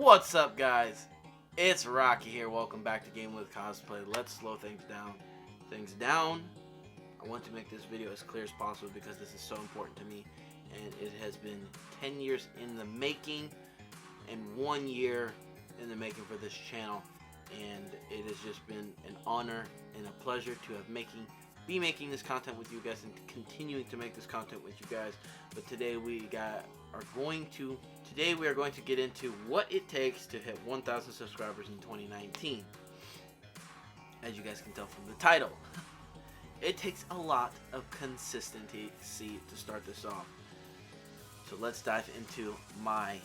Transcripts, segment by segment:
What's up, guys? It's Rocky here. Welcome back to Game with Cosplay. Let's slow things down. I want to make this video as clear as possible because this is so important to me, and it has been 10 years in the making and 1 year in the making for this channel, and it has just been an honor and a pleasure to have be making this content with you guys and continuing to make this content with you guys. But today we are going to get into what it takes to hit 1,000 subscribers in 2019. As you guys can tell from the title, it takes a lot of consistency to start this off. So let's dive into my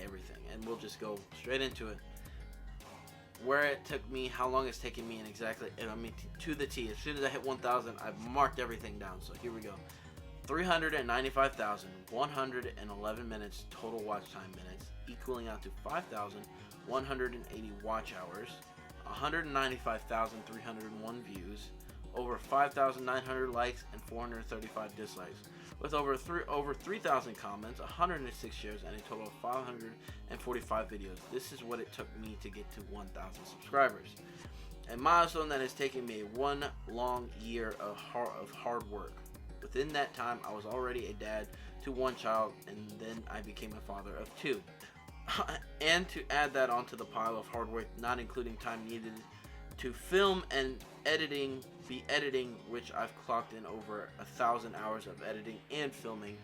everything, and we'll just go straight into it. Where it took me, how long it's taken me, and exactly, to the T. As soon as I hit 1,000, I've marked everything down. So here we go. 395,111 minutes total watch time minutes, equaling out to 5,180 watch hours, 195,301 views, over 5,900 likes, and 435 dislikes, with over 3,000 comments, 106 shares, and a total of 545 videos. This is what it took me to get to 1,000 subscribers. A milestone that has taken me one long year of hard work. Within that time, I was already a dad to one child, and then I became a father of two. And to add that onto the pile of hard work, not including time needed to film and editing, which I've clocked in over 1,000 hours of editing and filming,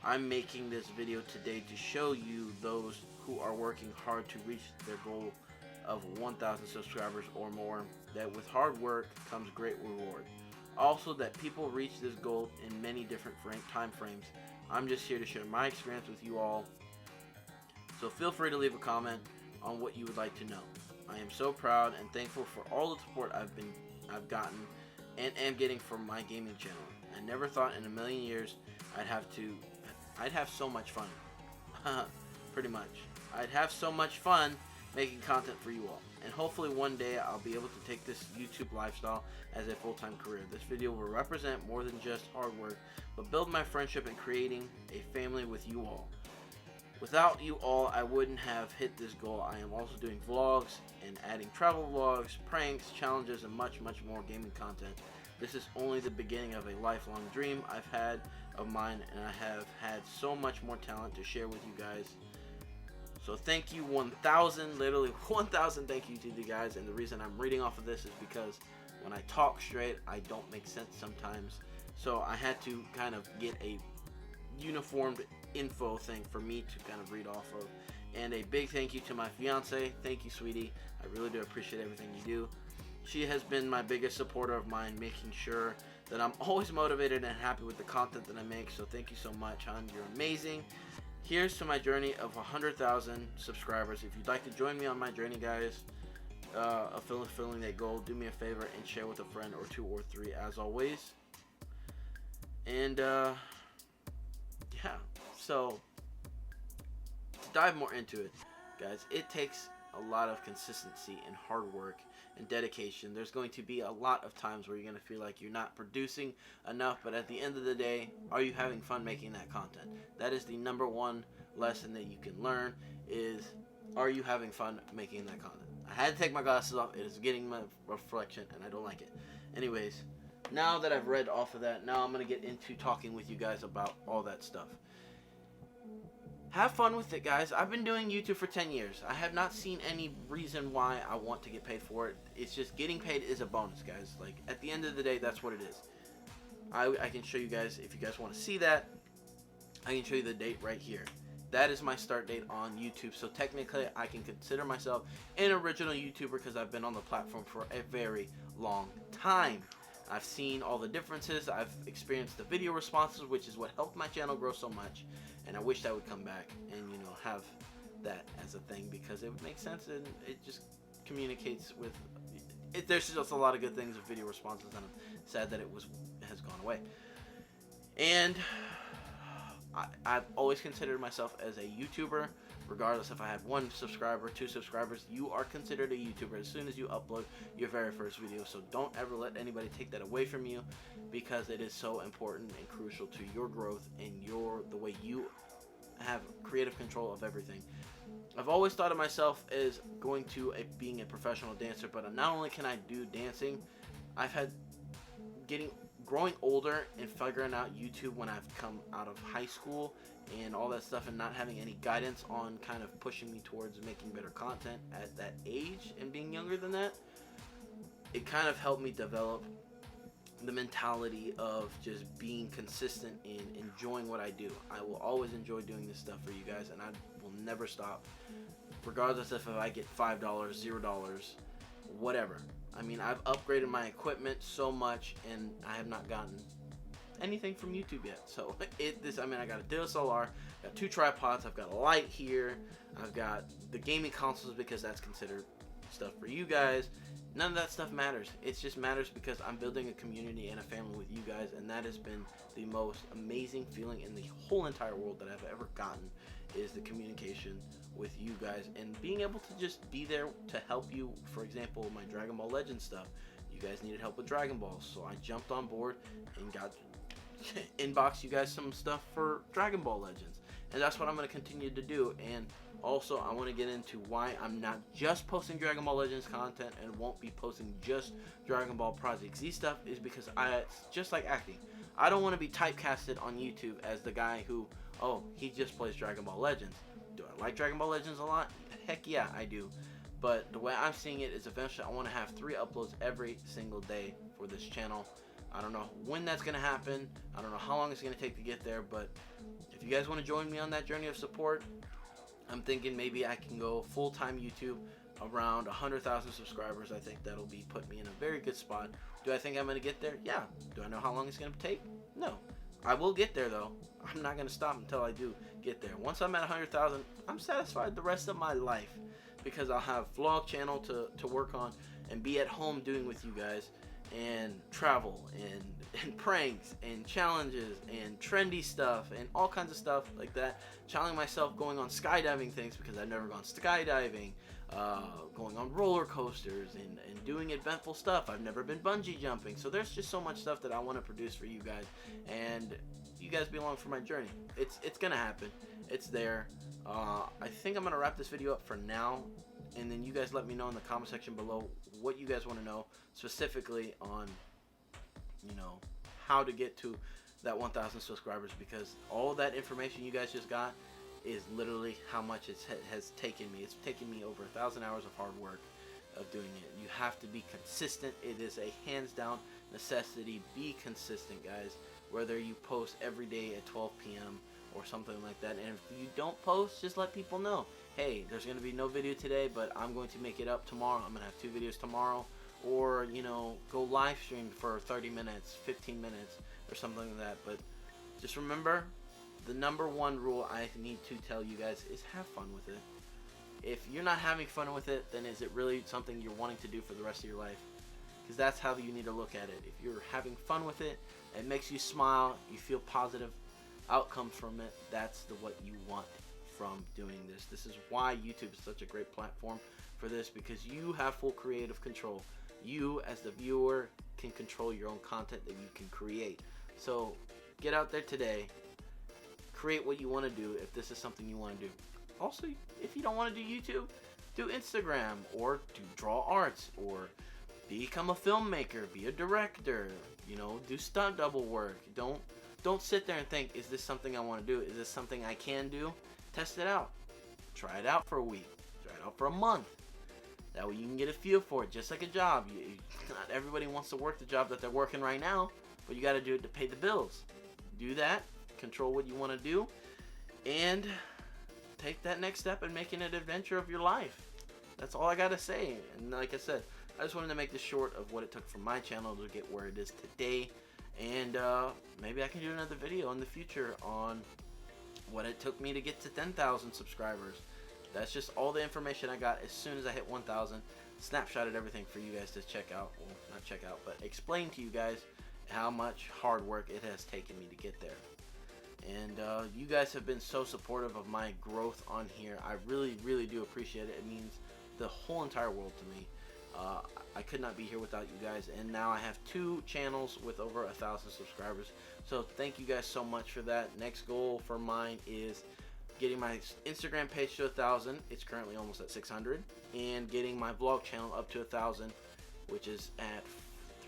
I'm making this video today to show you those who are working hard to reach their goal of 1,000 subscribers or more, that with hard work comes great reward. Also, that people reach this goal in many different time frames. I'm just here to share my experience with you all, so feel free to leave a comment on what you would like to know. I am so proud and thankful for all the support I've gotten and am getting from my gaming channel. I never thought in a million years I'd have so much fun. Pretty much. I'd have so much fun making content for you all. And hopefully one day I'll be able to take this YouTube lifestyle as a full-time career. This video will represent more than just hard work, but build my friendship and creating a family with you all. Without you all, I wouldn't have hit this goal. I am also doing vlogs and adding travel vlogs, pranks, challenges, and much more gaming content. This is only the beginning of a lifelong dream I've had of mine, and I have had so much more talent to share with you guys. So thank you 1,000, literally 1,000 thank you to you guys. And the reason I'm reading off of this is because when I talk straight, I don't make sense sometimes. So I had to kind of get a uniformed info thing for me to kind of read off of. And a big thank you to my fiance. Thank you, sweetie. I really do appreciate everything you do. She has been my biggest supporter of mine, making sure that I'm always motivated and happy with the content that I make. So thank you so much, hon. You're amazing. Here's to my journey of 100,000 subscribers. If you'd like to join me on my journey, guys, of fulfilling that goal, do me a favor and share with a friend or two or three, as always. And yeah, so to dive more into it, guys, it takes a lot of consistency and hard work and dedication. There's going to be a lot of times where you're going to feel like you're not producing enough, but at the end of the day, are you having fun making that content? That is the number one lesson that you can learn, is are you having fun making that content? I had to take my glasses off. It is getting my reflection and I don't like it. Anyways, now that I've read off of that, now I'm going to get into talking with you guys about all that stuff. Have fun with it, guys. I've been doing YouTube for 10 years. I have not seen any reason why I want to get paid for it. It's just getting paid is a bonus, guys. Like, at the end of the day, that's what it is. I can show you guys, if you guys want to see that, I can show you the date right here. That is my start date on YouTube. So technically, I can consider myself an original YouTuber because I've been on the platform for a very long time. I've seen all the differences. I've experienced the video responses, which is what helped my channel grow so much. And I wish that would come back and, you know, have that as a thing, because it would make sense and it just communicates with it. There's just a lot of good things with video responses, and I'm sad that it has gone away. And I've always considered myself as a YouTuber, regardless if I had 1 subscriber, 2 subscribers. You are considered a YouTuber as soon as you upload your very first video. So don't ever let anybody take that away from you, because it is so important and crucial to your growth and the way you have creative control of everything. I've always thought of myself as going to being a professional dancer, but not only can I do dancing, I've had getting growing older and figuring out YouTube when I've come out of high school and all that stuff, and not having any guidance on kind of pushing me towards making better content at that age and being younger than that. It kind of helped me develop the mentality of just being consistent and enjoying what I do. I will always enjoy doing this stuff for you guys, and I will never stop, regardless if I get $5, $0, whatever. I mean, I've upgraded my equipment so much, and I have not gotten anything from YouTube yet. So I got a DSLR, got 2 tripods, I've got a light here, I've got the gaming consoles because that's considered stuff for you guys. None of that stuff matters. It just matters because I'm building a community and a family with you guys, and that has been the most amazing feeling in the whole entire world that I've ever gotten, is the communication with you guys and being able to just be there to help you. For example, my Dragon Ball Legends stuff, you guys needed help with Dragon Balls, so I jumped on board and got inbox you guys some stuff for Dragon Ball Legends, and that's what I'm going to continue to do. And also, I want to get into why I'm not just posting Dragon Ball Legends content and won't be posting just Dragon Ball Project Z stuff, is because it's just like acting. I don't want to be typecasted on YouTube as the guy who, oh, he just plays Dragon Ball Legends. Do I like Dragon Ball Legends a lot? Heck yeah, I do. But the way I'm seeing it is eventually I want to have 3 uploads every single day for this channel. I don't know when that's going to happen. I don't know how long it's going to take to get there. But if you guys want to join me on that journey of support, I'm thinking maybe I can go full-time YouTube around 100,000 subscribers. I think that'll be put me in a very good spot. Do I think I'm going to get there? Yeah. Do I know how long it's going to take? No. I will get there, though. I'm not going to stop until I do get there. Once I'm at 100,000, I'm satisfied the rest of my life, because I'll have vlog channel to work on and be at home doing with you guys, and travel and pranks and challenges and trendy stuff and all kinds of stuff like that. Challenging myself going on skydiving things because I've never gone skydiving, going on roller coasters and doing eventful stuff. I've never been bungee jumping. So there's just so much stuff that I want to produce for you guys, and you guys be along for my journey. It's gonna happen. It's there. I think I'm gonna wrap this video up for now, and then you guys let me know in the comment section below what you guys want to know specifically on, you know, how to get to that 1,000 subscribers, because all that information you guys just got is literally how much it has taken me. It's taken me over 1,000 hours of hard work of doing it. You have to be consistent. It is a hands down necessity. Be consistent, guys, whether you post every day at 12 p.m. or something like that. And if you don't post, just let people know, hey, there's going to be no video today, but I'm going to make it up tomorrow. I'm going to have 2 videos tomorrow. Or, you know, go live stream for 30 minutes, 15 minutes, or something like that. But just remember, the #1 rule I need to tell you guys is have fun with it. If you're not having fun with it, then is it really something you're wanting to do for the rest of your life? Because that's how you need to look at it. If you're having fun with it, it makes you smile, you feel positive outcomes from it, that's what you want from doing this. This is why YouTube is such a great platform for this, because you have full creative control. You, as the viewer, can control your own content that you can create. So get out there today, create what you want to do if this is something you want to do. Also, if you don't want to do YouTube, do Instagram, or do draw arts, or become a filmmaker, be a director, you know, do stunt double work. Don't sit there and think, is this something I want to do? Is this something I can do? Test it out. Try it out for a week. Try it out for a month. That way you can get a feel for it, just like a job. Not everybody wants to work the job that they're working right now, but you got to do it to pay the bills. Do that. Control what you want to do, and take that next step and making it an adventure of your life. That's all I got to say. And like I said, I just wanted to make this short of what it took for my channel to get where it is today. And maybe I can do another video in the future on what it took me to get to 10,000 subscribers. That's just all the information I got as soon as I hit 1,000. Snapshotted everything for you guys to check out. Well, not check out, but explain to you guys how much hard work it has taken me to get there. And you guys have been so supportive of my growth on here. I really, really do appreciate it. It means the whole entire world to me. I could not be here without you guys, and now I have 2 channels with over 1,000 subscribers. So thank you guys so much for that. Next goal for mine is getting my Instagram page to 1,000. It's currently almost at 600, and getting my vlog channel up to 1,000, which is at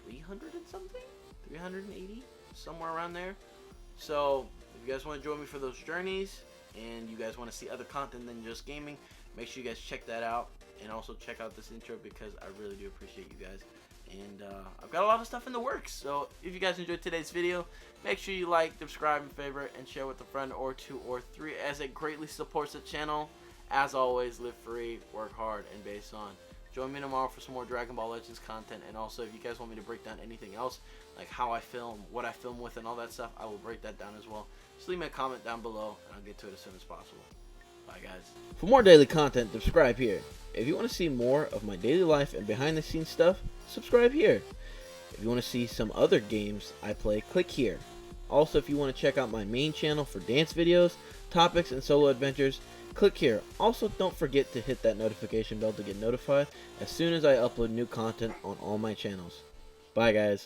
300 and something, 380, somewhere around there. So if you guys want to join me for those journeys, and you guys want to see other content than just gaming, make sure you guys check that out, and also check out this intro because I really do appreciate you guys. And I've got a lot of stuff in the works, so if you guys enjoyed today's video, make sure you like, subscribe, and favorite, and share with a friend or two or three, as it greatly supports the channel. As always, live free, work hard, and base on. Join me tomorrow for some more Dragon Ball Legends content, and also if you guys want me to break down anything else, like how I film, what I film with, and all that stuff, I will break that down as well. Just leave me a comment down below, and I'll get to it as soon as possible. Bye, guys. For more daily content, subscribe here. If you want to see more of my daily life and behind the scenes stuff, subscribe here. If you want to see some other games I play, click here. Also, if you want to check out my main channel for dance videos, topics, and solo adventures, click here. Also, don't forget to hit that notification bell to get notified as soon as I upload new content on all my channels. Bye, guys.